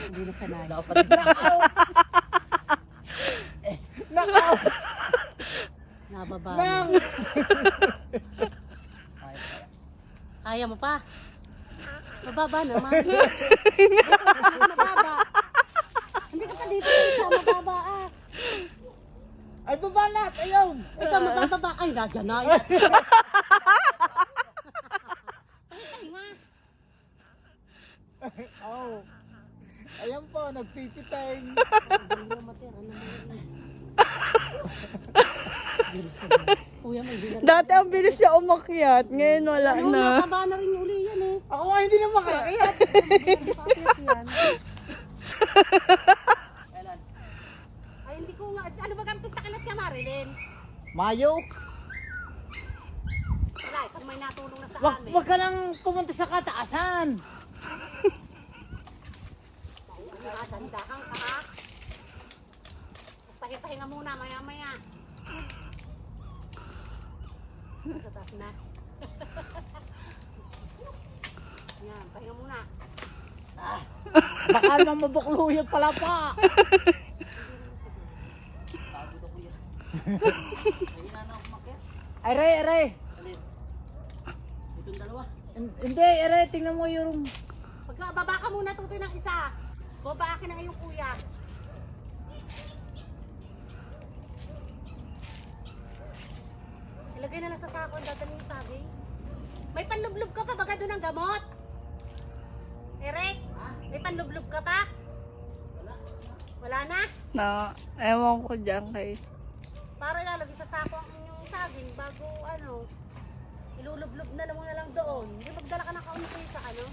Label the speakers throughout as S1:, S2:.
S1: Hindi na sanay.
S2: Dapat nakaw. Nakaw.
S1: Nababa.
S2: Nang.
S1: Kaya mo pa? Mababa naman. Mababa. Hindi ka pa dito. Mababa ah.
S2: Ay, baba lahat. Ayun.
S1: Ikaw mababa. Ay, nadyan na. Ay, nga.
S2: Oh. Ayan po, nagpipiteng.
S1: Hindi na matira. Kuya, may bilang.
S3: Dati ang bilis niya umakyat. Ngayon wala
S1: Ano,
S3: na.
S1: nakaba na rin yung uli yan eh.
S2: Ako nga hindi na makakayat.
S1: Bakit yan? Ay, hindi ko nga. Ano ba kampis na kalat siya, Marilyn?
S2: Mayo,
S1: Wala, kung may natulong na sa amin.
S2: wag ka nang pumunta sa kataasan.
S1: Dandahan ka ha. Pahinga muna, maya-maya. Sa taas na. Yan, pahinga muna.
S2: Baka naman mabukluyot pala pa. Ay, Re.
S1: Itong dalawa.
S2: Hindi, Re, tingnan mo yung...
S1: Baba ka muna, tutoy ng isa. Baba akin na ngayong kuya. Ilagay na lang sa sako, dadalhin yung sabi. May panlublob ka pa baga doon ng gamot? Eric, may panlublob ka pa? Wala na?
S3: No, ewan ko dyan kay...
S1: Para ilalagay sa sako ang inyong saging bago ano, ilulublob na lang mo na lang doon. Hindi magdala ka ng kaunti sa ano?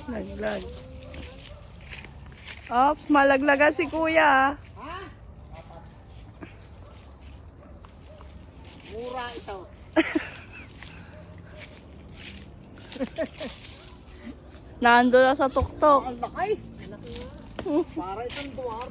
S3: Naglag. Oh, malaglaga si kuya.
S2: Ha? Mura ito.
S3: Nando na sa tuktok.
S2: Ang laki. Para itong duwar.